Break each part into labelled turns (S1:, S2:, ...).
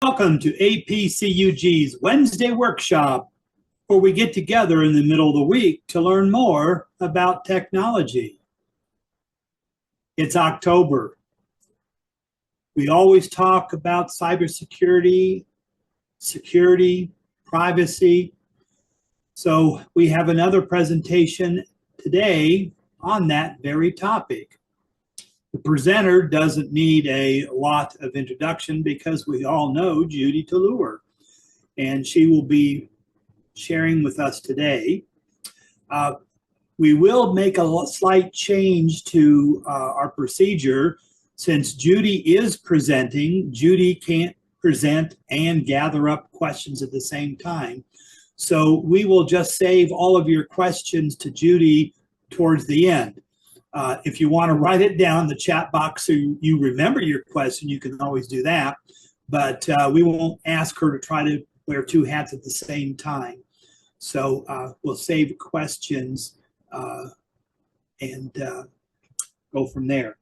S1: Welcome to APCUG's Wednesday workshop, where we get together in the middle of the week to learn more about technology. It's October. We always talk about cybersecurity, security, privacy. So we have another presentation today on that very topic. The presenter doesn't need a lot of introduction because we all know Judy Taylour, and she will be sharing with us today. We will make a slight change to our procedure. Since Judy is presenting, Judy can't present and gather up questions at the same time. So we will just save all of your questions to Judy towards the end. If you want to write it down in the chat box so you remember your question, you can always do that. But we won't ask her to try to wear two hats at the same time. So we'll save questions and go from there.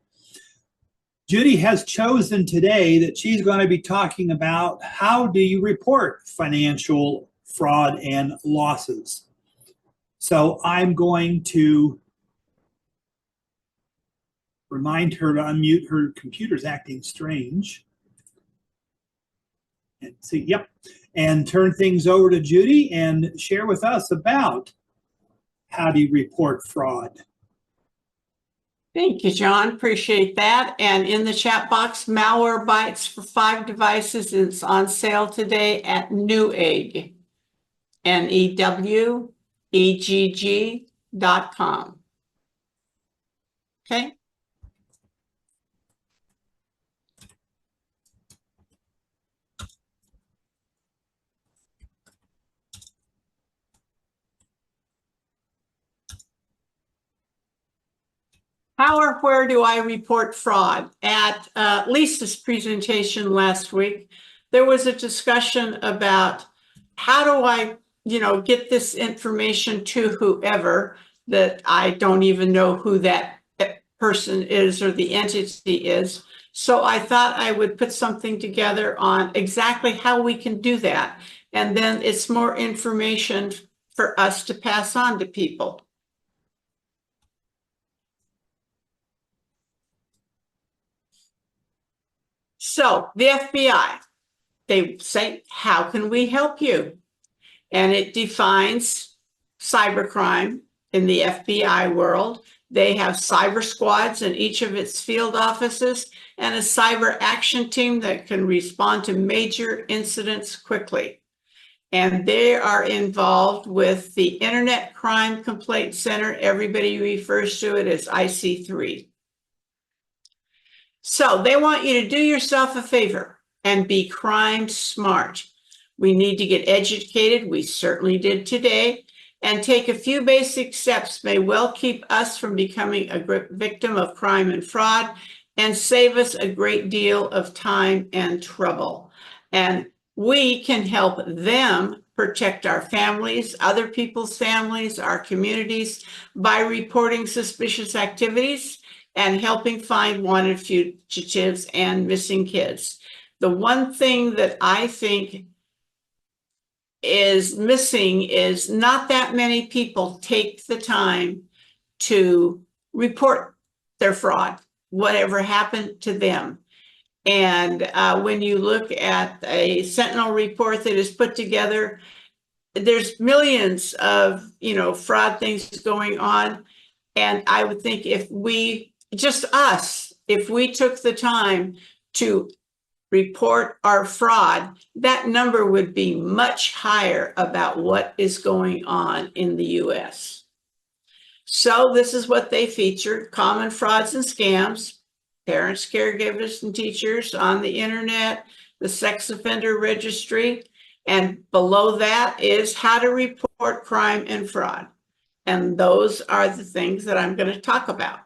S1: Judy has chosen today that she's going to be talking about how do you report financial fraud and losses. So I'm going to remind her to unmute. Her computer's acting strange. And see, yep. And turn things over to Judy and share with us about how do you report fraud.
S2: Thank you, John. Appreciate that. And in the chat box, malware bites for 5 devices is on sale today at Newegg, NEWEGG.com. Okay. How or where do I report fraud? At Lisa's presentation last week, there was a discussion about how do I, get this information to whoever that I don't even know who that person is or the entity is. So I thought I would put something together on exactly how we can do that. And then it's more information for us to pass on to people. So the FBI, they say, how can we help you? And it defines cybercrime in the FBI world. They have cyber squads in each of its field offices and a cyber action team that can respond to major incidents quickly. And they are involved with the Internet Crime Complaint Center. Everybody refers to it as IC3. So they want you to do yourself a favor and be crime smart. We need to get educated. We certainly did today. And take a few basic steps may well keep us from becoming a victim of crime and fraud and save us a great deal of time and trouble. And we can help them protect our families, other people's families, our communities by reporting suspicious activities and helping find wanted fugitives and missing kids. The one thing that I think is missing is not that many people take the time to report their fraud, whatever happened to them. And when you look at a Sentinel report that is put together, there's millions of, fraud things going on. And I would think if we took the time to report our fraud, that number would be much higher about what is going on in the US. So this is what they feature: common frauds and scams, parents, caregivers, and teachers on the internet, the sex offender registry, and below that is how to report crime and fraud. And those are the things that I'm going to talk about.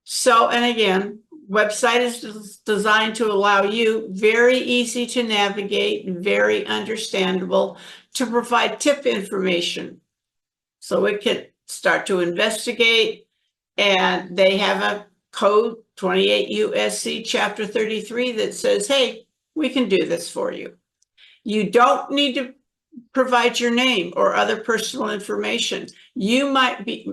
S2: So, and again, website is designed to allow you, very easy to navigate, very understandable, to provide tip information. So it can start to investigate, and they have a code 28 USC chapter 33 that says, hey, we can do this for you. You don't need to provide your name or other personal information. You might be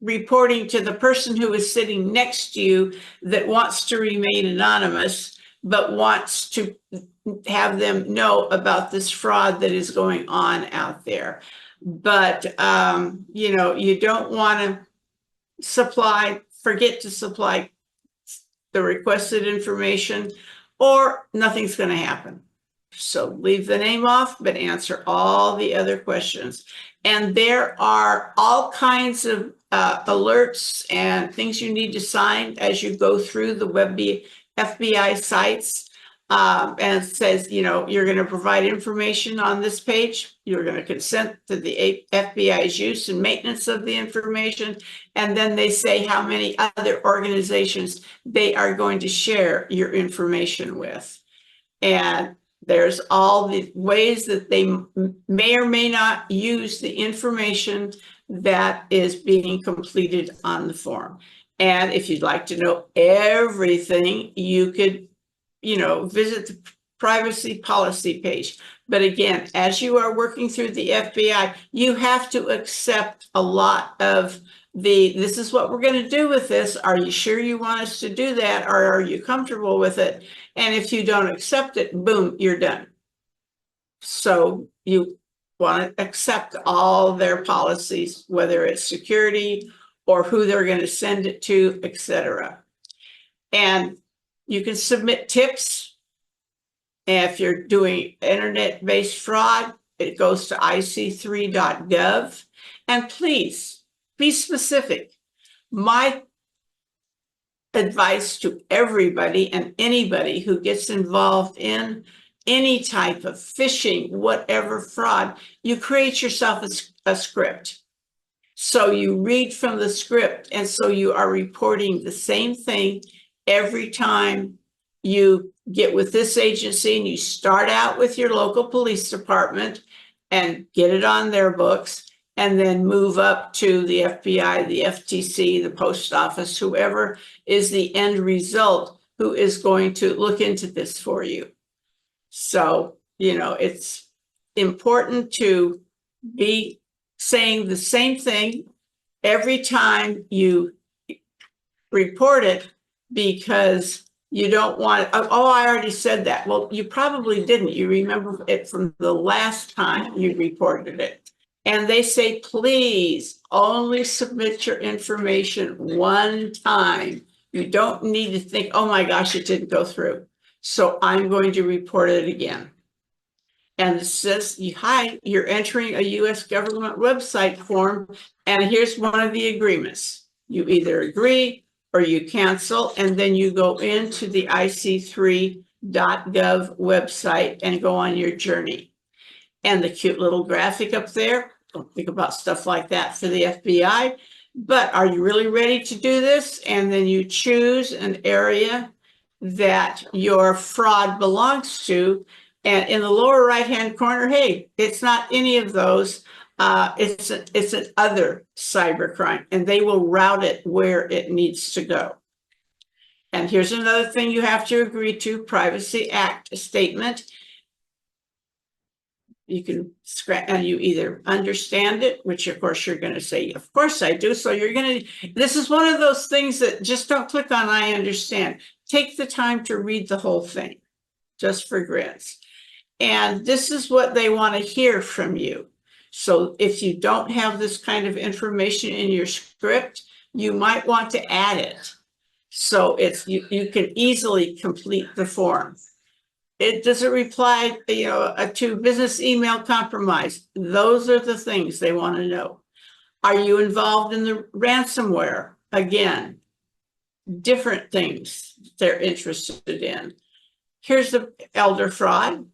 S2: reporting to the person who is sitting next to you that wants to remain anonymous, but wants to have them know about this fraud that is going on out there. But, you know, you don't want to forget to supply the requested information, or nothing's going to happen. So leave the name off, but answer all the other questions. And there are all kinds of alerts and things you need to sign as you go through the FBI sites. And it says, you know, you're going to provide information on this page. You're going to consent to the FBI's use and maintenance of the information. And then they say how many other organizations they are going to share your information with. And there's all the ways that they may or may not use the information that is being completed on the form. And if you'd like to know everything, you could, you know, visit the privacy policy page. But again, as you are working through the FBI, you have to accept a lot of this is what we're going to do with this. Are you sure you want us to do that? Or are you comfortable with it? And if you don't accept it, boom, you're done. So you want to accept all their policies, whether it's security or who they're going to send it to, etc. And you can submit tips. If you're doing internet-based fraud, it goes to ic3.gov. And please be specific. My advice to everybody and anybody who gets involved in any type of phishing, whatever fraud, you create yourself a script. So you read from the script, and so you are reporting the same thing every time you get with this agency, and you start out with your local police department and get it on their books, and then move up to the FBI, the FTC, the post office, whoever is the end result who is going to look into this for you. So, you know, it's important to be saying the same thing every time you report it, because you don't want, oh, I already said that. Well, you probably didn't. You remember it from the last time you reported it. And they say, please only submit your information one time. You don't need to think, oh my gosh, it didn't go through, so I'm going to report it again. And it says, hi, you're entering a U.S. government website form, and here's one of the agreements. You either agree or you cancel, and then you go into the ic3.gov website and go on your journey. And the cute little graphic up there, don't think about stuff like that for the FBI, but are you really ready to do this? And then you choose an area that your fraud belongs to. And in the lower right-hand corner, hey, it's not any of those. It's an other cybercrime, and they will route it where it needs to go. And here's another thing you have to agree to, Privacy Act statement. You can scratch, and you either understand it, which of course you're going to say, of course I do. So you're going to, this is one of those things that just don't click on I understand. Take the time to read the whole thing, just for grins. And this is what they want to hear from you. So if you don't have this kind of information in your script, you might want to add it. So it's you can easily complete the form. It doesn't reply, to business email compromise. Those are the things they want to know. Are you involved in the ransomware? Again, different things they're interested in. Here's the elder fraud.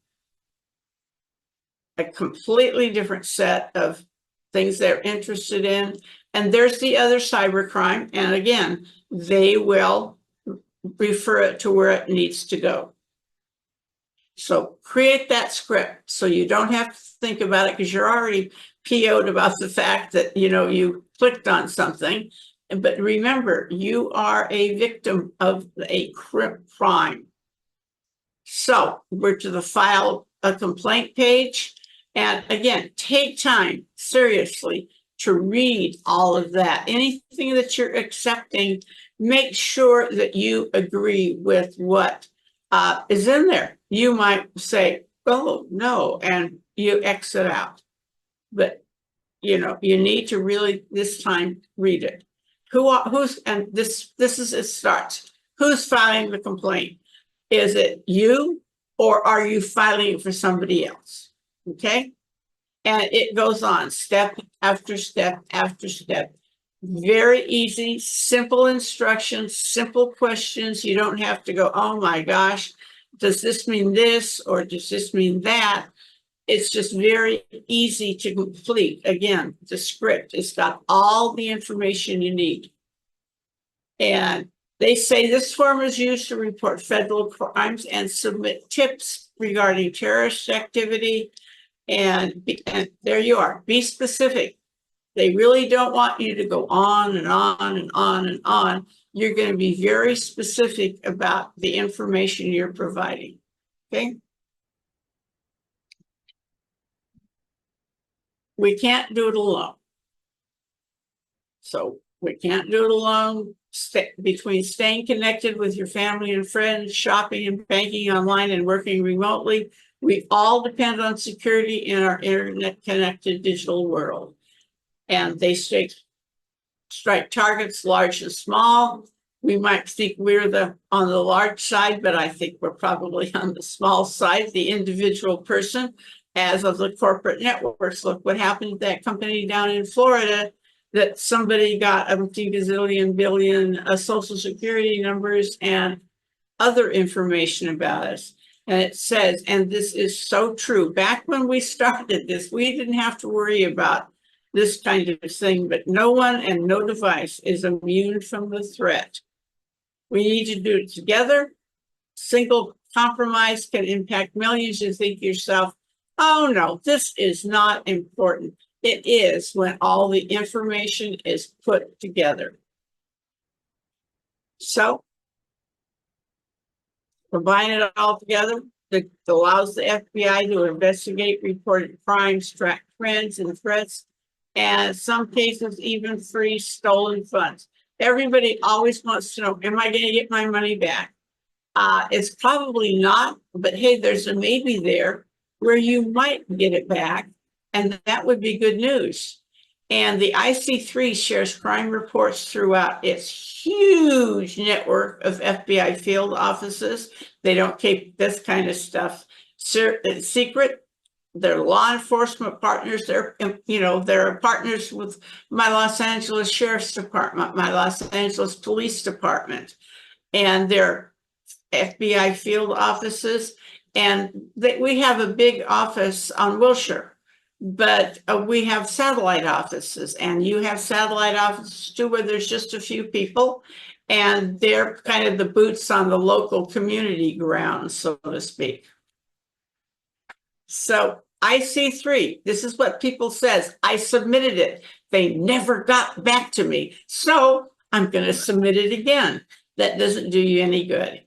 S2: A completely different set of things they're interested in. And there's the other cybercrime. And again, they will refer it to where it needs to go. So create that script so you don't have to think about it, because you're already PO'd about the fact that, you clicked on something. But remember, you are a victim of a crime. So we're to the file a complaint page. And again, take time, seriously, to read all of that. Anything that you're accepting, make sure that you agree with what is in there. You might say, oh, no, and you exit out. But, you know, you need to really this time read it. Who's, and this is, it starts. Who's filing the complaint? Is it you, or are you filing it for somebody else? Okay. And it goes on step after step after step. Very easy, simple instructions, simple questions. You don't have to go, oh my gosh, does this mean this or does this mean that? It's just very easy to complete. Again, the script, it's got all the information you need. And they say this form is used to report federal crimes and submit tips regarding terrorist activity. And there you are. Be specific. They really don't want you to go on and on and on and on. You're going to be very specific about the information you're providing. Okay. We can't do it alone. So we can't do it alone. Between staying connected with your family and friends, shopping and banking online, and working remotely, we all depend on security in our internet-connected digital world. And they strike targets large and small. We might think we're on the large side, but I think we're probably on the small side, the individual person, as of the corporate networks. Look what happened to that company down in Florida, that somebody got a gazillion billion social security numbers and other information about us. And it says, and this is so true, back when we started this, we didn't have to worry about this kind of thing, but no one and no device is immune from the threat. We need to do it together. Single compromise can impact millions. You think to yourself, oh no, this is not important. It is when all the information is put together. So, combine it all together. That allows the FBI to investigate reported crimes, track trends and threats, and in some cases even freeze stolen funds. Everybody always wants to know, am I going to get my money back? It's probably not, but hey, there's a maybe there where you might get it back, and that would be good news. And the IC3 shares crime reports throughout its huge network of FBI field offices. They don't keep this kind of stuff secret. They're law enforcement partners. They're partners with my Los Angeles Sheriff's Department, my Los Angeles Police Department, and their FBI field offices. And we have a big office on Wilshire. But we have satellite offices, and you have satellite offices too, where there's just a few people, and they're kind of the boots on the local community ground, so to speak. So IC3, this is what people says. I submitted it. They never got back to me. So I'm going to submit it again. That doesn't do you any good.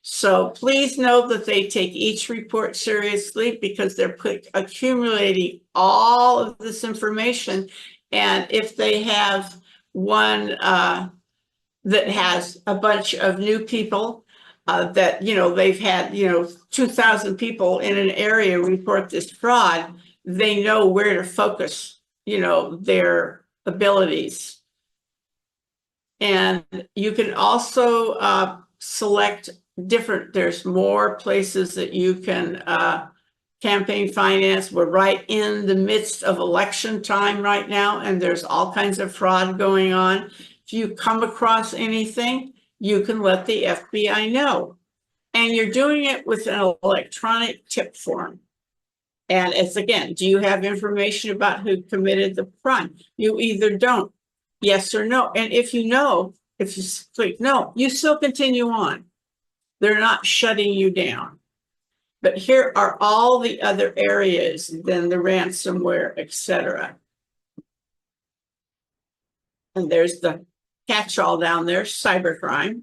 S2: So please know that they take each report seriously, because they're accumulating all of this information. And if they have one that has a bunch of new people that, they've had, 2,000 people in an area report this fraud, they know where to focus, their abilities. And you can also select there's more places that you can campaign finance. We're right in the midst of election time right now, and there's all kinds of fraud going on. If you come across anything, you can let the FBI know. And you're doing it with an electronic tip form. And it's, again, do you have information about who committed the crime? You either don't, yes or no. And if you know, if you click no, you still continue on. They're not shutting you down. But here are all the other areas, then the ransomware, etc. And there's the catch-all down there, cybercrime.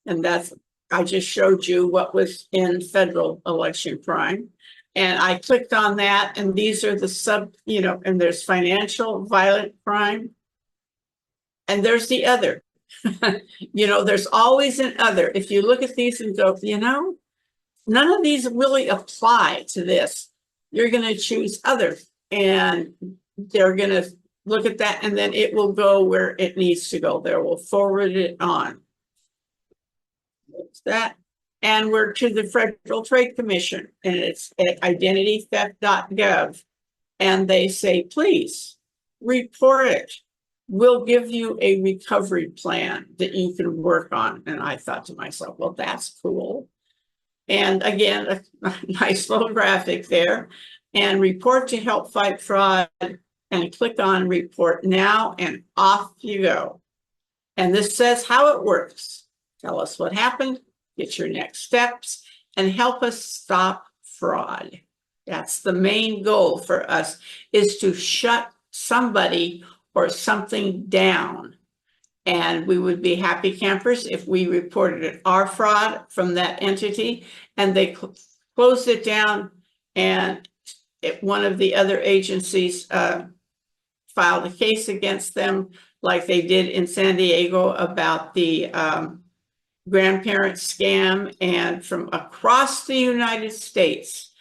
S2: And that's I just showed you what was in federal election crime. And I clicked on that, and these are the and there's financial violent crime. And there's the other. There's always an other. If you look at these and go, none of these really apply to this. You're going to choose other, and they're going to look at that, and then it will go where it needs to go. They will forward it on. That's that. And we're to the Federal Trade Commission, and it's at identitytheft.gov. And they say, please report it. We'll give you a recovery plan that you can work on. And I thought to myself, well, that's cool. And again, a nice little graphic there. And report to help fight fraud, and click on report now, and off you go. And this says how it works. Tell us what happened, get your next steps, and help us stop fraud. That's the main goal for us, is to shut somebody or something down. And we would be happy campers if we reported our fraud from that entity and they closed it down, and one of the other agencies filed a case against them, like they did in San Diego about the grandparent scam. And from across the United States,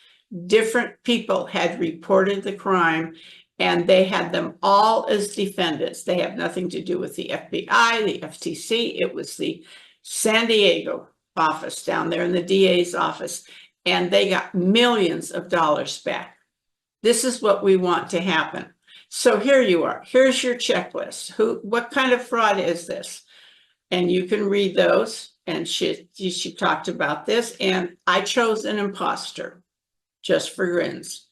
S2: different people had reported the crime, and they had them all as defendants. They have nothing to do with the FBI, the FTC. It was the San Diego office down there in the DA's office, and they got millions of dollars back. This is what we want to happen. So here you are. Here's your checklist. What kind of fraud is this? And you can read those. And she talked about this. And I chose an imposter, just for grins.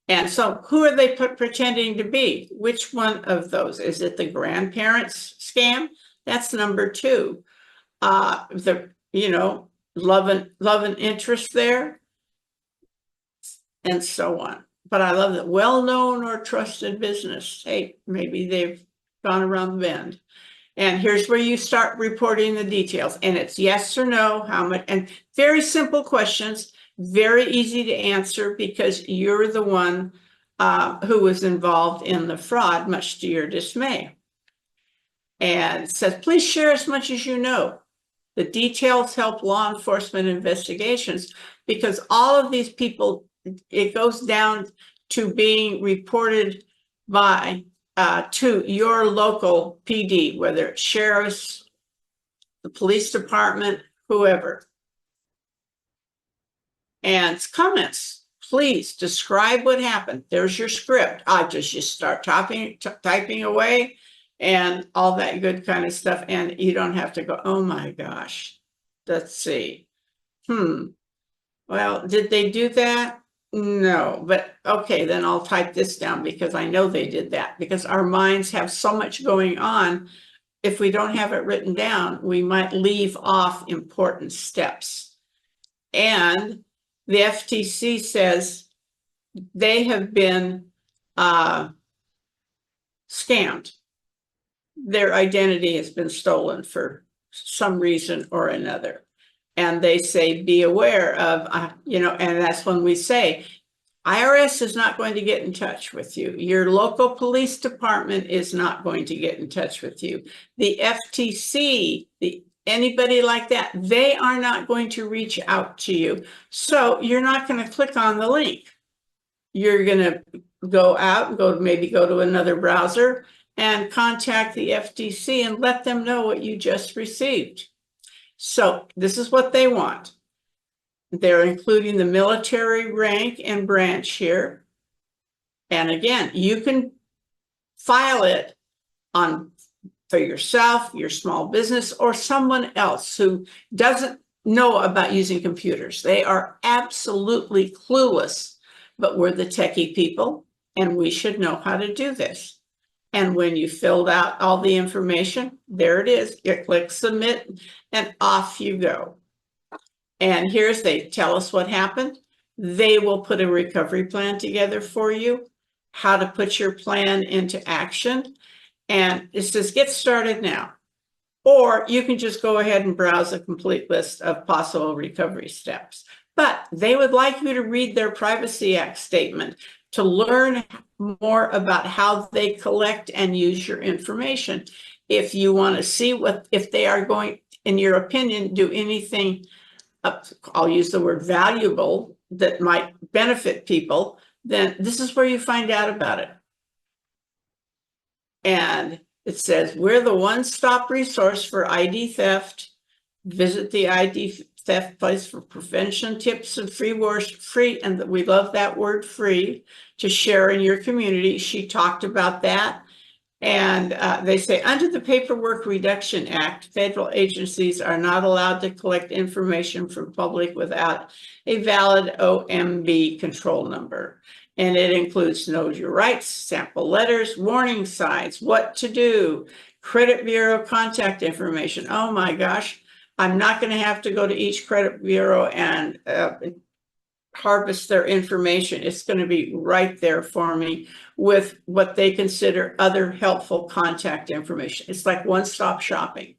S2: And so who are they pretending to be? Which one of those? Is it the grandparents scam? That's number 2. Love and interest there, and so on. But I love that well-known or trusted business. Hey, maybe they've gone around the bend. And here's where you start reporting the details. And it's yes or no, how much, and very simple questions, very easy to answer because you're the one who was involved in the fraud, much to your dismay. And it says, please share as much as you know. The details help law enforcement investigations, because all of these people, it goes down to being reported by to your local PD, whether it's sheriff's, the police department, whoever. And comments, please describe what happened. There's your script. I just start typing away and all that good kind of stuff. And you don't have to go, oh my gosh, let's see. Well, did they do that? No, but okay, then I'll type this down because I know they did that, because our minds have so much going on. If we don't have it written down, we might leave off important steps. And the FTC says they have been scammed. Their identity has been stolen for some reason or another. And they say, be aware of, and that's when we say, IRS is not going to get in touch with you. Your local police department is not going to get in touch with you. The FTC, anybody like that, they are not going to reach out to you. So you're not going to click on the link. You're going to go out and maybe go to another browser and contact the FTC and let them know what you just received. So this is what they want. They're including the military rank and branch here. And again, you can file it for yourself, your small business, or someone else who doesn't know about using computers. They are absolutely clueless, but we're the techie people and we should know how to do this. And when you filled out all the information, there it is. You click submit and off you go. And they tell us what happened. They will put a recovery plan together for you, how to put your plan into action. And it says, get started now. or you can just go ahead and browse a complete list of possible recovery steps. But they would like you to read their Privacy Act statement to learn more about how they collect and use your information. If you want to see if they are going, in your opinion, do anything, I'll use the word valuable, that might benefit people, then this is where you find out about it. And it says, we're the one-stop resource for ID theft. Visit the ID theft place for prevention tips and free, and we love that word free, to share in your community. She talked about that. And they say, under the Paperwork Reduction Act, federal agencies are not allowed to collect information from public without a valid OMB control number. And it includes know your rights, sample letters, warning signs, what to do, credit bureau contact information. Oh my gosh, I'm not going to have to go to each credit bureau and harvest their information. It's going to be right there for me with what they consider other helpful contact information. It's like one-stop shopping.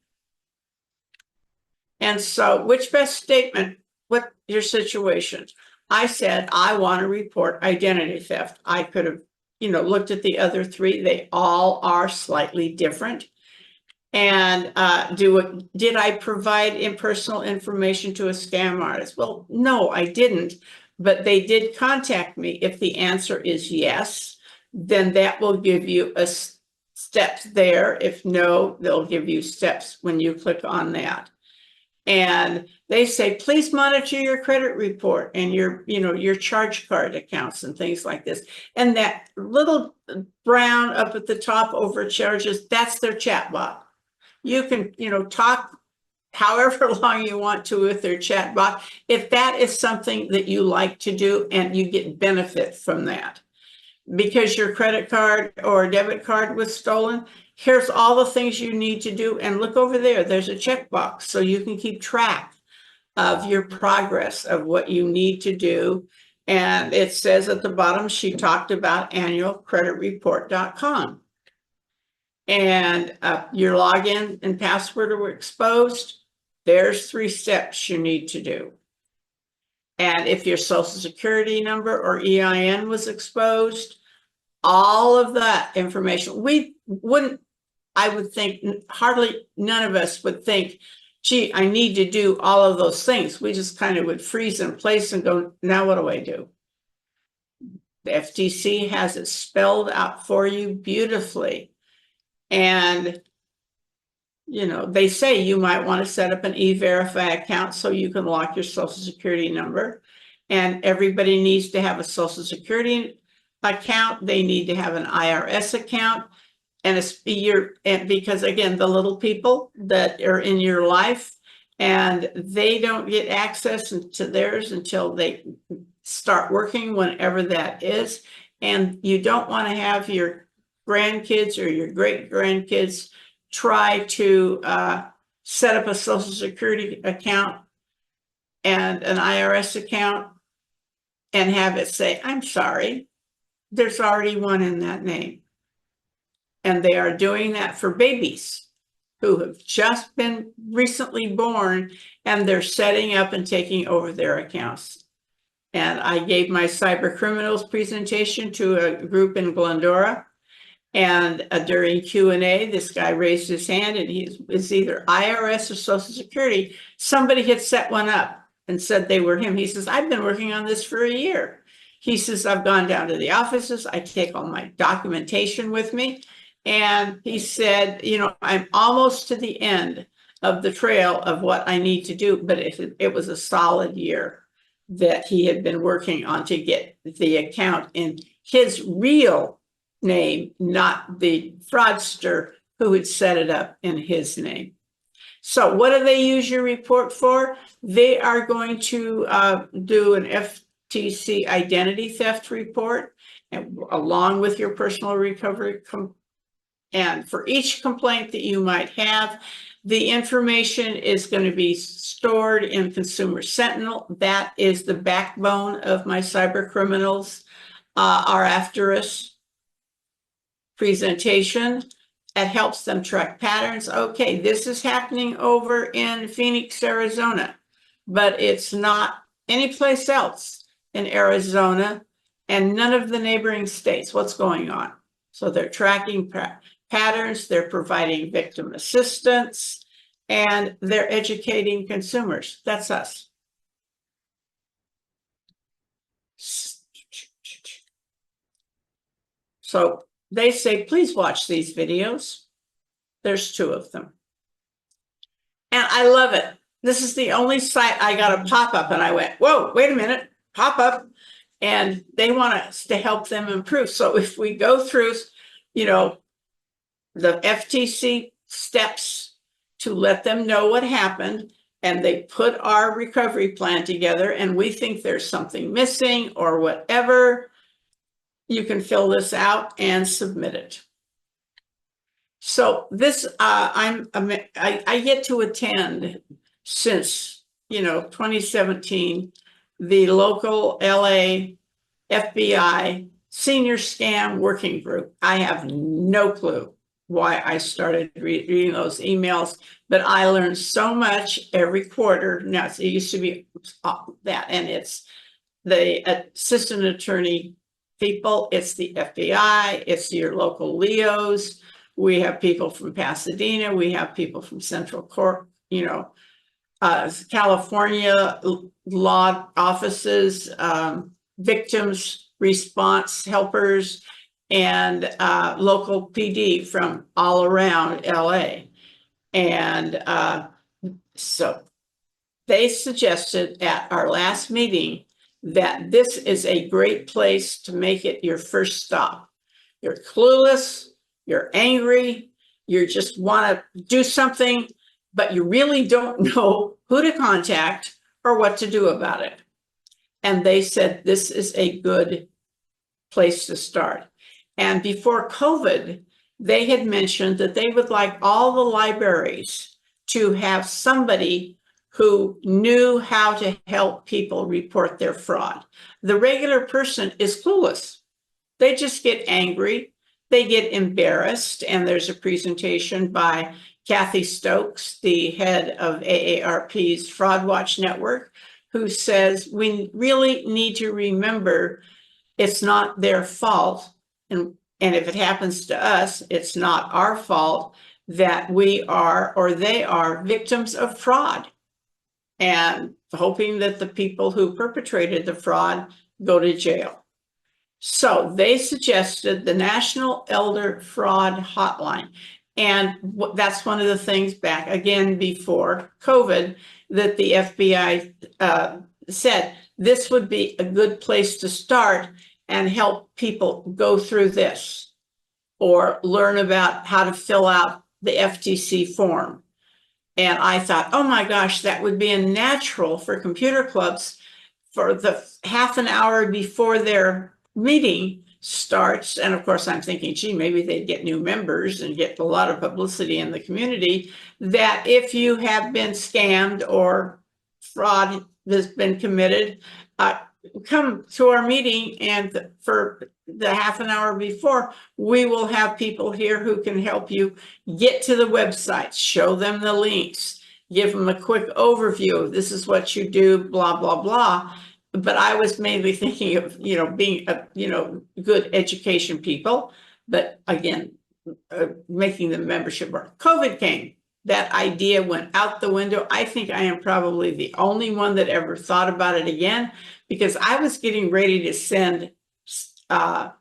S2: And so, which best statement, what your situation? I said, I want to report identity theft. I could have, looked at the other three. They all are slightly different. And did I provide impersonal information to a scam artist? Well, no, I didn't. But they did contact me. If the answer is yes, then that will give you a steps there. If no, they'll give you steps when you click on that. And they say, please monitor your credit report and your charge card accounts and things like this. And that little brown up at the top over charges, that's their chat bot. You can, talk however long you want to with their chat bot, if that is something that you like to do and you get benefit from that. Because your credit card or debit card was stolen, here's all the things you need to do. And look over there, there's a checkbox so you can keep track of your progress of what you need to do. And it says at the bottom, she talked about annualcreditreport.com. And your login and password were exposed. There's 3 steps you need to do. And if your social security number or EIN was exposed, all of that information, I would think hardly none of us would think, gee, I need to do all of those things. We just kind of would freeze in place and go, now what do I do? The FTC has it spelled out for you beautifully. And they say you might want to set up an e-verify account so you can lock your social security number. And everybody needs to have a social security account. They need to have an IRS account. And because again, the little people that are in your life, and they don't get access to theirs until they start working, whenever that is. And you don't want to have your grandkids or your great grandkids try to set up a social security account and an IRS account and have it say, I'm sorry, there's already one in that name. And they are doing that for babies who have just been recently born, and they're setting up and taking over their accounts. And I gave my cyber criminals presentation to a group in Glendora. And during Q&A, this guy raised his hand, and it's either IRS or Social Security. Somebody had set one up and said they were him. He says, I've been working on this for a year. He says, I've gone down to the offices. I take all my documentation with me. And he said, I'm almost to the end of the trail of what I need to do. But it was a solid year that he had been working on to get the account in his real name, not the fraudster who had set it up in his name. So what do they use your report for? They are going to do an FTC identity theft report, and along with your personal recovery. And for each complaint that you might have, the information is going to be stored in Consumer Sentinel. That is the backbone of my cyber criminals are after us presentation. It helps them track patterns. Okay, this is happening over in Phoenix, Arizona, but it's not anyplace else in Arizona and none of the neighboring states. What's going on? So they're tracking patterns, they're providing victim assistance, and they're educating consumers. That's us. So they say, please watch these videos. There's 2 of them. And I love it. This is the only site I got a pop-up and I went, whoa, wait a minute, pop-up. And they want us to help them improve. So if we go through, you know, the FTC steps to let them know what happened, and they put our recovery plan together, and we think there's something missing or whatever, you can fill this out and submit it. So this, I get to attend since, 2017, the local LA FBI senior scam working group. I have no clue why I started reading those emails, but I learned so much every quarter. Now it used to be that, and it's the assistant attorney people, it's the FBI, it's your local Leos. We have people from Pasadena, we have people from Central Court, California law offices, victims response helpers, and local PD from all around LA. And so they suggested at our last meeting that this is a great place to make it your first stop. You're clueless, you're angry, you just want to do something, but you really don't know who to contact or what to do about it. And they said this is a good place to start. And before COVID, they had mentioned that they would like all the libraries to have somebody who knew how to help people report their fraud. The regular person is clueless. They just get angry, they get embarrassed, and there's a presentation by Kathy Stokes, the head of AARP's Fraud Watch Network, who says we really need to remember it's not their fault. And if it happens to us, it's not our fault that we are or they are victims of fraud, and hoping that the people who perpetrated the fraud go to jail. So they suggested the National Elder Fraud Hotline. And that's one of the things back again before COVID that the FBI said this would be a good place to start and help people go through this or learn about how to fill out the FTC form. And I thought, oh my gosh, that would be a natural for computer clubs for the half an hour before their meeting starts. And of course, I'm thinking, gee, maybe they'd get new members and get a lot of publicity in the community, that if you have been scammed or fraud has been committed, come to our meeting, and for the half an hour before, we will have people here who can help you get to the website, show them the links, give them a quick overview. This is what you do, blah, blah, blah. But I was mainly thinking of, being, good education people, but again, making the membership work. COVID came. That idea went out the window. I think I am probably the only one that ever thought about it again, because I was getting ready to send FBI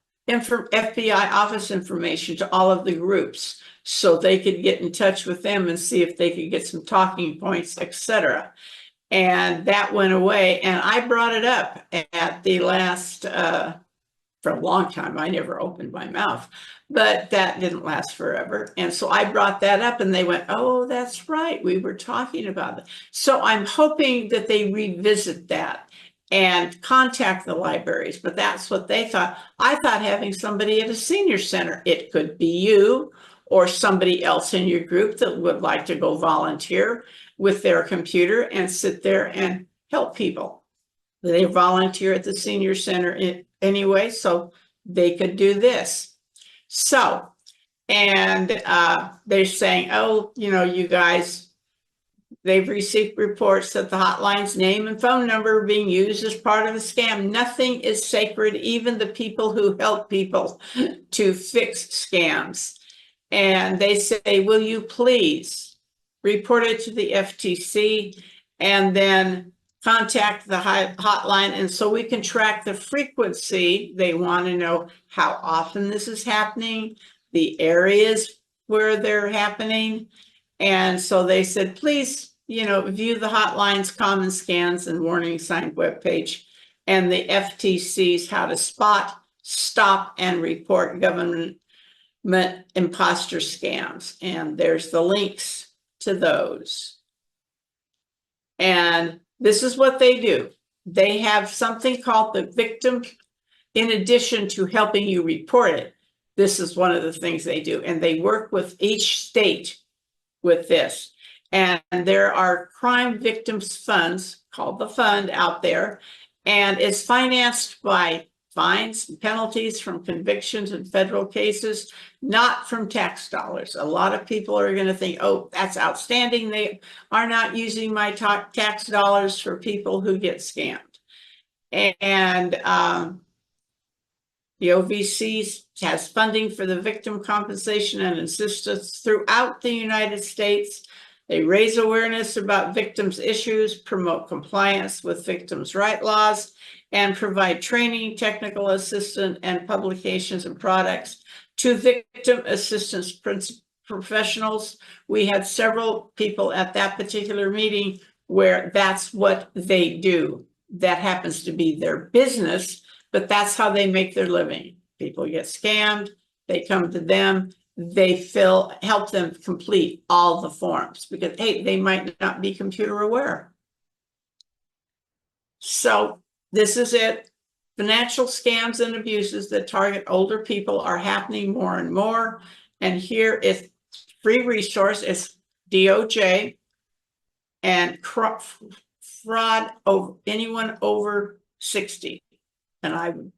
S2: office information to all of the groups so they could get in touch with them and see if they could get some talking points, etc. And that went away. And I brought it up at the last, for a long time, I never opened my mouth, but that didn't last forever. And so I brought that up and they went, oh, that's right, we were talking about it. So I'm hoping that they revisit that and contact the libraries, but that's what they thought. I thought having somebody at a senior center, it could be you or somebody else in your group that would like to go volunteer with their computer and sit there and help people. They volunteer at the senior center anyway, so they could do this. So, And they're saying, oh, you know, you guys, they've received reports that the hotline's name and phone number are being used as part of a scam. Nothing is sacred, even the people who help people to fix scams. And they say, will you please report it to the FTC and then contact the hotline, and so we can track the frequency. They want to know how often this is happening, the areas where they're happening. And so they said, please, you know, view the hotline's common scans and warning sign webpage and the FTC's how to spot, stop, and report government imposter scams. And there's the links to those. And this is what they do. They have something called the victim, in addition to helping you report it. This is one of the things they do. And they work with each state with this. And there are crime victims funds called the fund out there. And it's financed by fines and penalties from convictions in federal cases, not from tax dollars. A lot of people are going to think, oh, that's outstanding. They are not using my tax dollars for people who get scammed. And the OVC has funding for the victim compensation and assistance throughout the United States. They raise awareness about victims' issues, promote compliance with victims' rights laws, and provide training, technical assistance, and publications and products to victim assistance professionals. We had several people at that particular meeting where that's what they do. That happens to be their business, but that's how they make their living. People get scammed, they come to them, they help them complete all the forms because, hey, they might not be computer aware. So this is it. Financial scams and abuses that target older people are happening more and more. And here is free resource. It's DOJ and fraud over anyone over 60. And I would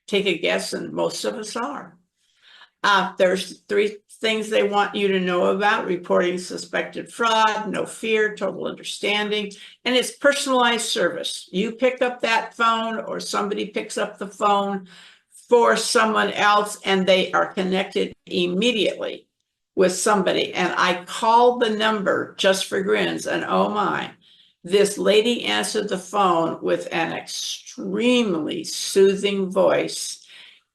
S2: take a guess, and most of us are. There's 3 things they want you to know about: reporting suspected fraud, no fear, total understanding, and it's personalized service. You pick up that phone or somebody picks up the phone for someone else and they are connected immediately with somebody. And I called the number just for grins, and oh my, this lady answered the phone with an extremely soothing voice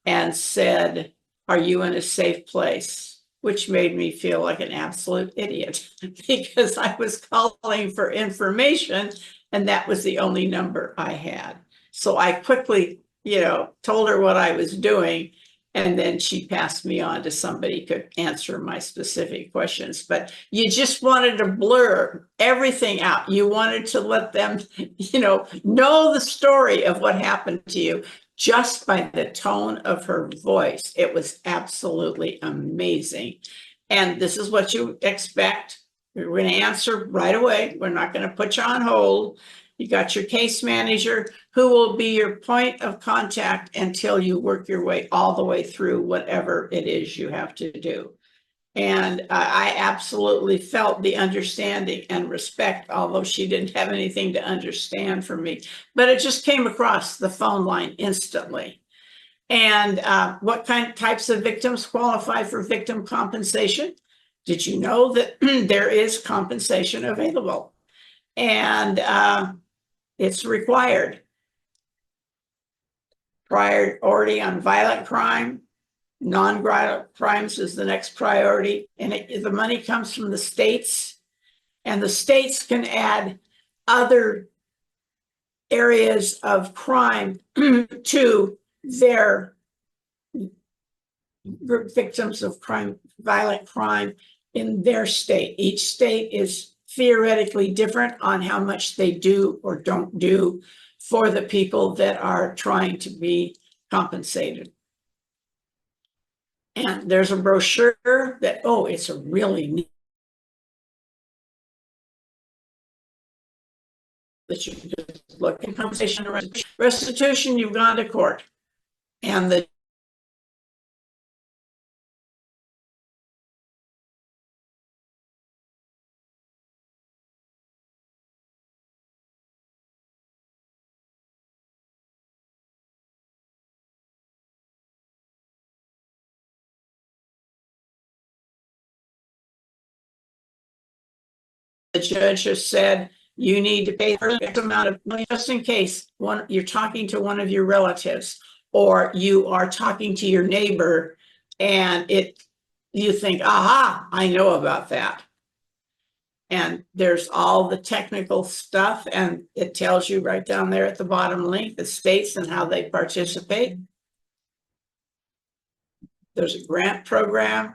S2: and said, are you in a safe place? Which made me feel like an absolute idiot because I was calling for information and that was the only number I had. So I quickly, you know, told her what I was doing, and then she passed me on to somebody who could answer my specific questions. But you just wanted to blur everything out. You wanted to let them, you know the story of what happened to you just by the tone of her voice. It was absolutely amazing. And this is what you expect. We're going to answer right away. We're not going to put you on hold. You got your case manager who will be your point of contact until you work your way all the way through whatever it is you have to do. And I absolutely felt the understanding and respect, although she didn't have anything to understand from me. But it just came across the phone line instantly. And what types of victims qualify for victim compensation? Did you know that there is compensation available? And it's required. Priority on violent crime. Non-violent crimes is the next priority. And the money comes from the states. And the states can add other areas of crime to their victims of crime, violent crime in their state. Each state is theoretically different on how much they do or don't do for the people that are trying to be compensated. And there's a brochure that, oh, it's a really neat that you can just look at compensation and restitution. You've gone to court, and the judge has said you need to pay for X amount of money just in case you're talking to one of your relatives, or you are talking to your neighbor and you think, aha, I know about that. And there's all the technical stuff, and it tells you right down there at the bottom link, the states and how they participate. There's a grant program,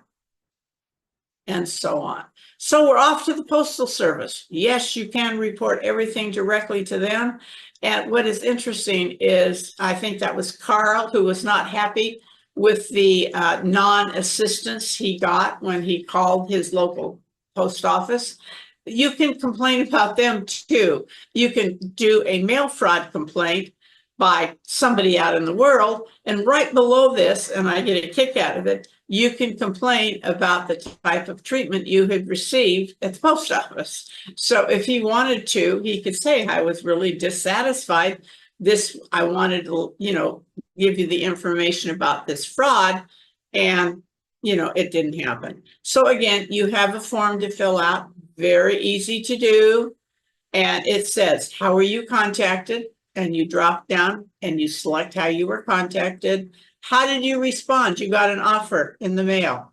S2: and so on. So we're off to the Postal Service. Yes, you can report everything directly to them. And what is interesting is, I think that was Carl who was not happy with the non-assistance he got when he called his local post office. You can complain about them too. You can do a mail fraud complaint by somebody out in the world, and right below this, and I get a kick out of it, you can complain about the type of treatment you had received at the post office. So if he wanted to, he could say, I was really dissatisfied. I wanted to, give you the information about this fraud, and, it didn't happen. So again, you have a form to fill out, very easy to do. And it says, how were you contacted? And you drop down and you select how you were contacted. How did you respond? You got an offer in the mail.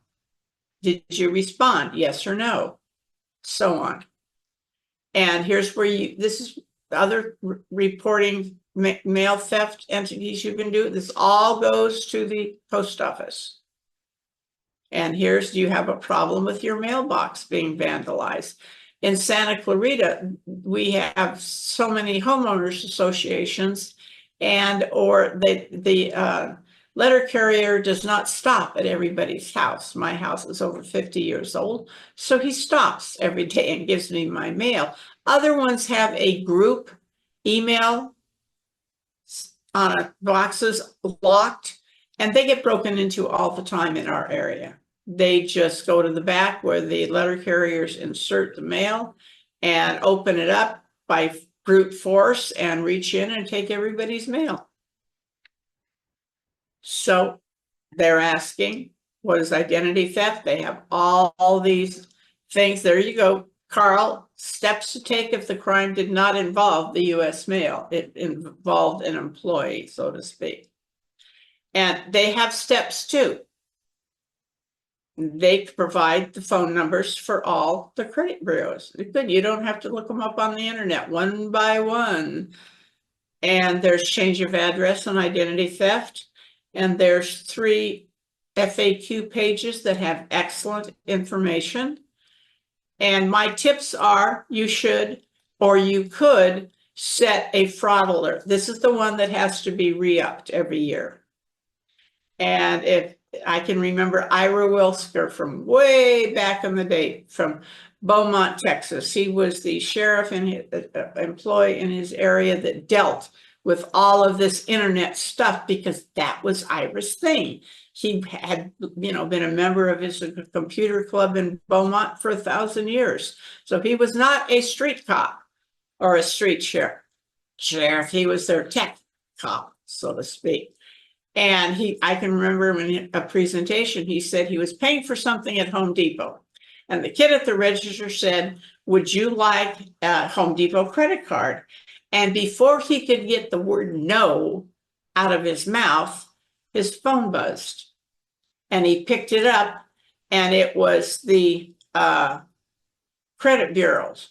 S2: Did you respond? Yes or no? So on. And here's where this is other reporting mail theft entities you can do. This all goes to the post office. And do you have a problem with your mailbox being vandalized? In Santa Clarita, we have so many homeowners associations, or the letter carrier does not stop at everybody's house. My house is over 50 years old, so he stops every day and gives me my mail. Other ones have a group email on boxes locked, and they get broken into all the time in our area. They just go to the back where the letter carriers insert the mail and open it up by brute force and reach in and take everybody's mail. So they're asking, what is identity theft? They have all these things. There you go, Carl. Steps to take if the crime did not involve the U.S. mail. It involved an employee, so to speak. And they have steps too. They provide the phone numbers for all the credit bureaus. Good, you don't have to look them up on the internet one by one. And there's change of address and identity theft. And there's 3 FAQ pages that have excellent information. And my tips are, you should, or you could, set a fraud alert. This is the one that has to be re-upped every year. And if I can remember Ira Wilsker from way back in the day, from Beaumont, Texas. He was the sheriff and employee in his area that dealt with all of this internet stuff, because that was Ira's thing. He had, been a member of his computer club in Beaumont for 1,000 years. So he was not a street cop or a street sheriff. He was their tech cop, so to speak. And I can remember in a presentation, he said he was paying for something at Home Depot. And the kid at the register said, would you like a Home Depot credit card? And before he could get the word no out of his mouth, his phone buzzed. And he picked it up, and it was the credit bureaus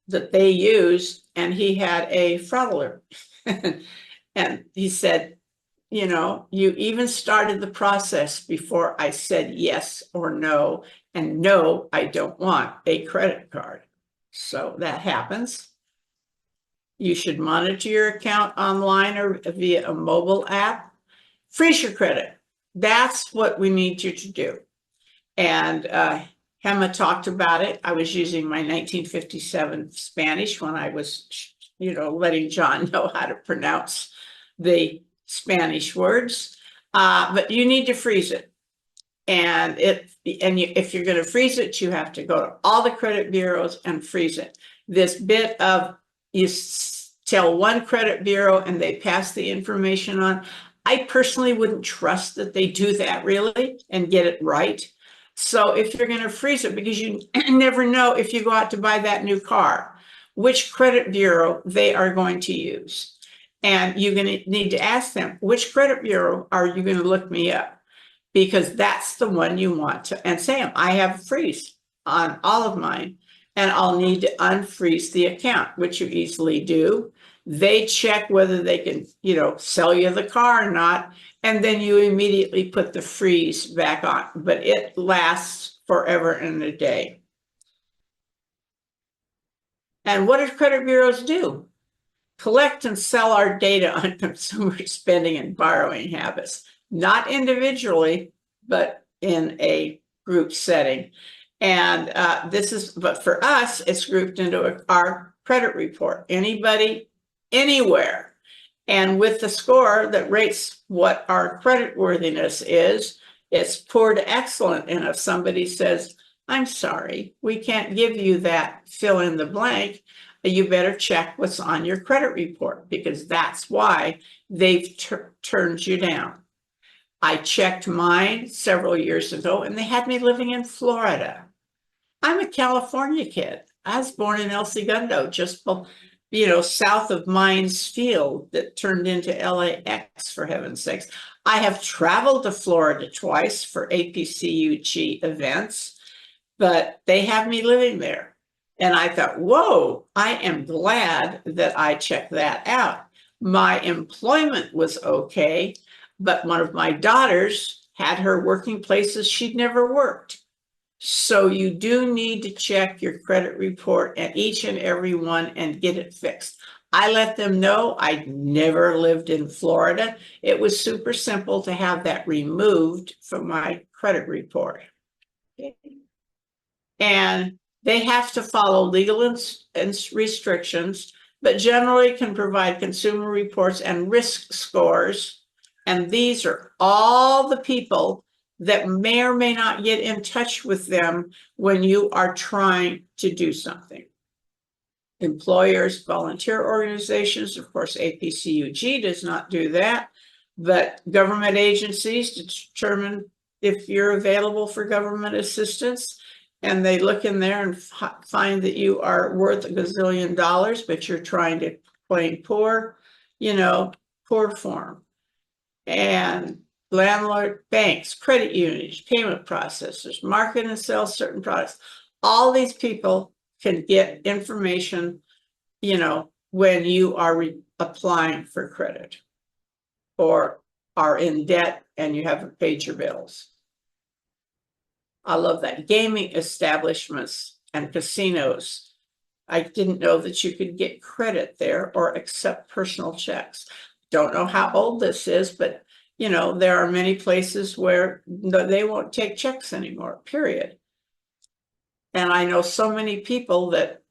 S2: that they used, and he had a fraud alert. And he said, you even started the process before I said yes or no, and no, I don't want a credit card. So that happens. You should monitor your account online or via a mobile app. Freeze your credit. That's what we need you to do. And Hema talked about it. I was using my 1957 Spanish when I was, letting John know how to pronounce the Spanish words, but you need to freeze it. And if you're going to freeze it, you have to go to all the credit bureaus and freeze it. This bit of you tell one credit bureau and they pass the information on. I personally wouldn't trust that they do that really and get it right. So if you're going to freeze it, because you never know if you go out to buy that new car, which credit bureau they are going to use. And you're going to need to ask them, which credit bureau are you going to look me up? Because that's the one you want to, and Sam, I have a freeze on all of mine, and I'll need to unfreeze the account, which you easily do. They check whether they can, sell you the car or not, and then you immediately put the freeze back on, but it lasts forever and a day. And what do credit bureaus do? Collect and sell our data on consumer spending and borrowing habits, not individually, but in a group setting. And but for us, it's grouped into our credit report. Anybody, anywhere. And with the score that rates what our credit worthiness is, it's poor to excellent. And if somebody says, I'm sorry, we can't give you that fill in the blank, you better check what's on your credit report, because that's why they've turned you down. I checked mine several years ago, and they had me living in Florida. I'm a California kid. I was born in El Segundo, just south of Mines Field, that turned into LAX, for heaven's sakes. I have traveled to Florida twice for APCUG events, but they have me living there. And I thought, whoa, I am glad that I checked that out. My employment was okay, but one of my daughters had her working places she'd never worked. So you do need to check your credit report at each and every one and get it fixed. I let them know I never lived in Florida. It was super simple to have that removed from my credit report. And they have to follow legal and restrictions, but generally can provide consumer reports and risk scores. And these are all the people that may or may not get in touch with them when you are trying to do something. Employers, volunteer organizations, of course, APCUG does not do that, but government agencies determine if you're available for government assistance. And they look in there and find that you are worth $1 gazillion, but you're trying to claim poor form. And landlord, banks, credit unions, payment processors, market and sell certain products. All these people can get information, when you are applying for credit or are in debt and you haven't paid your bills. I love that. Gaming establishments and casinos. I didn't know that you could get credit there or accept personal checks. Don't know how old this is, but there are many places where they won't take checks anymore, period. And I know so many people that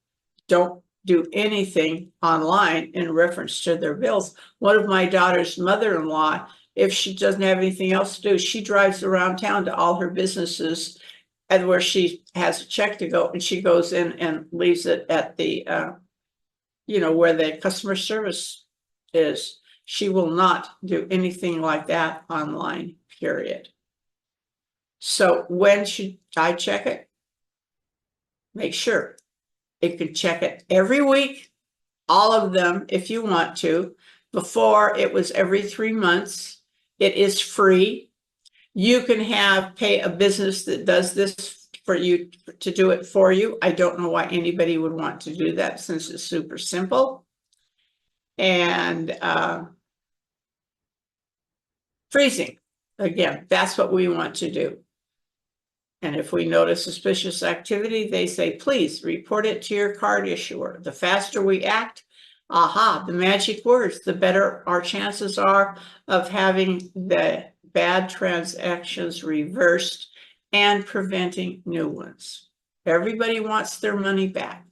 S2: don't do anything online in reference to their bills. One of my daughter's mother-in-law, if she doesn't have anything else to do, she drives around town to all her businesses and where she has a check to go, and she goes in and leaves it at the, where the customer service is. She will not do anything like that online, period. So when should I check it? Make sure. You can check it every week, all of them if you want to. Before, it was every 3 months. It is free. You can pay a business that does this for you to do it for you. I don't know why anybody would want to do that, since it's super simple. And freezing, again, that's what we want to do. And if we notice suspicious activity, they say, please report it to your card issuer. The faster we act, the magic words, the better our chances are of having the bad transactions reversed and preventing new ones. Everybody wants their money back.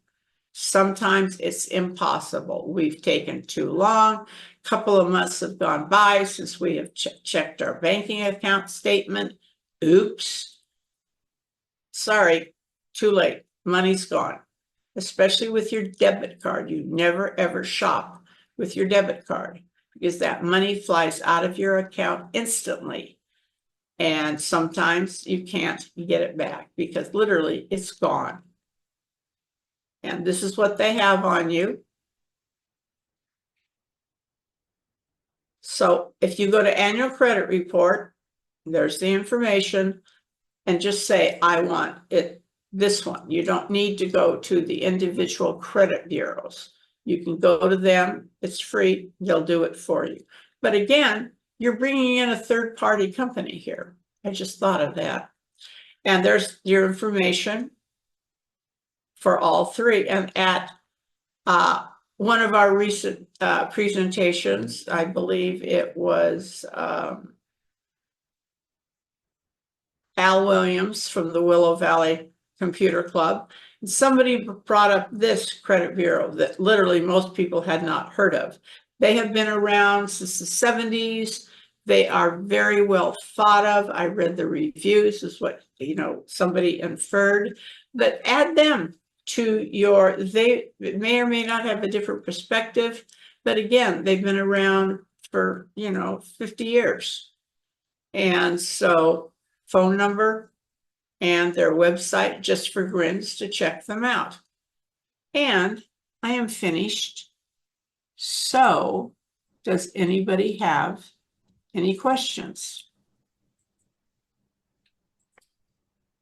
S2: Sometimes it's impossible. We've taken too long. A couple of months have gone by since we have checked our banking account statement. Oops. Sorry, too late. Money's gone. Especially with your debit card. You never ever shop with your debit card, because that money flies out of your account instantly. And sometimes you can't get it back because literally it's gone. And this is what they have on you. So if you go to annual credit report, there's the information, and just say, I want it, this one. You don't need to go to the individual credit bureaus. You can go to them, it's free, they'll do it for you. But again, you're bringing in a third-party company here. I just thought of that. And there's your information for all three. And at one of our recent presentations, I believe it was Al Williams from the Willow Valley Computer Club. And somebody brought up this credit bureau that literally most people had not heard of. They have been around since the 70s. They are very well thought of. I read the reviews, is what, you know, somebody inferred. But add them to your, they may or may not have a different perspective. But again, they've been around for, you know, 50 years. And so phone number and their website, just for grins, to check them out. And I am finished. So does anybody have any questions?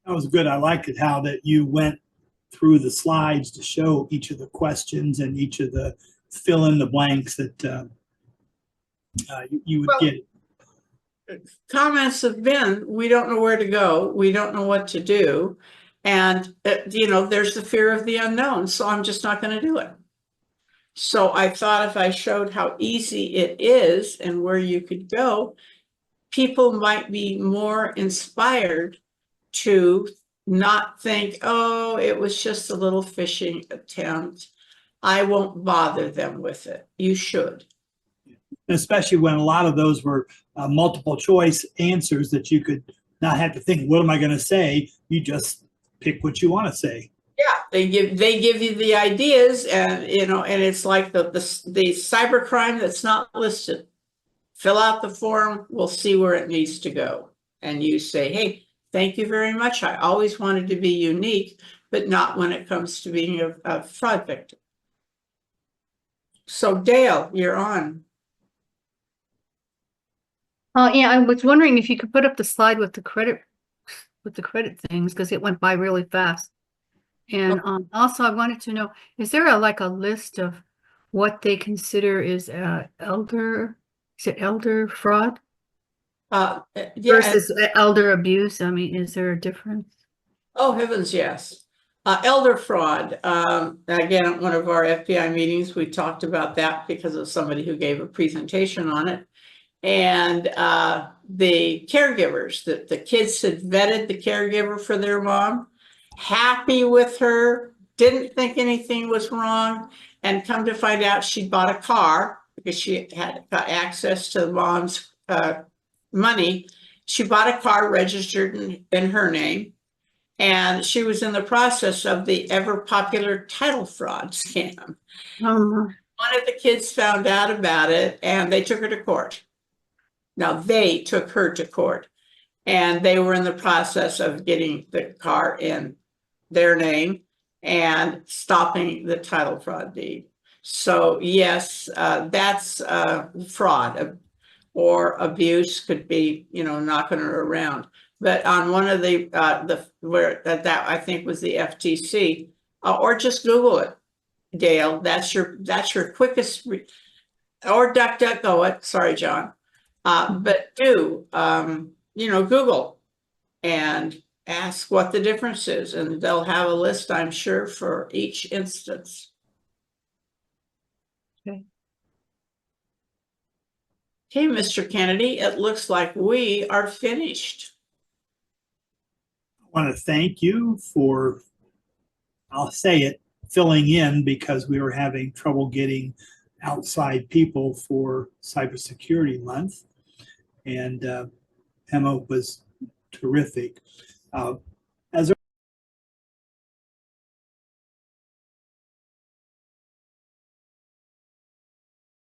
S1: That was good. I liked it how that you went through the slides to show each of the questions and each of the fill in the blanks that you would get.
S2: Comments have been, we don't know where to go. We don't know what to do. And, you know, there's the fear of the unknown. So I'm just not going to do it. So I thought if I showed how easy it is and where you could go, people might be more inspired to not think, oh, it was just a little phishing attempt. I won't bother them with it. You should.
S1: Especially when a lot of those were multiple choice answers that you could not have to think, what am I going to say? You just pick what you want to say.
S2: Yeah, they give you the ideas, and you know, and it's like the cybercrime that's not listed. Fill out the form, we'll see where it needs to go. And you say, hey, thank you very much. I always wanted to be unique, but not when it comes to being a fraud victim. So Dale, you're on.
S3: Yeah, I was wondering if you could put up the slide with the credit things, because it went by really fast. And also I wanted to know, is there like a list of what they consider is elder fraud
S2: Yeah,
S3: versus elder abuse? I mean, is there a difference?
S2: Oh, heavens, yes. Elder fraud. Again, at one of our FBI meetings, we talked about that because of somebody who gave a presentation on it. And the caregivers, the kids had vetted the caregiver for their mom, happy with her, didn't think anything was wrong, and come to find out she'd bought a car because she had got access to the mom's money. She bought a car registered in her name, and she was in the process of the ever popular title fraud scam. One of the kids found out about it, and they took her to court. Now, they took her to court, and they were in the process of getting the car in their name and stopping the title fraud deed. So yes, that's fraud, or abuse could be, you know, knocking her around. But on one of the where that I think was the FTC, or just Google it, Dale. That's your quickest, or DuckDuckGo it. Sorry, John. But do, you know, Google and ask what the difference is, and they'll have a list, I'm sure, for each instance.
S3: Okay.
S2: Okay, Mr. Kennedy, it looks like we are finished.
S1: I want to thank you for, I'll say it, filling in, because we were having trouble getting outside people for Cybersecurity Month. And Emma was terrific.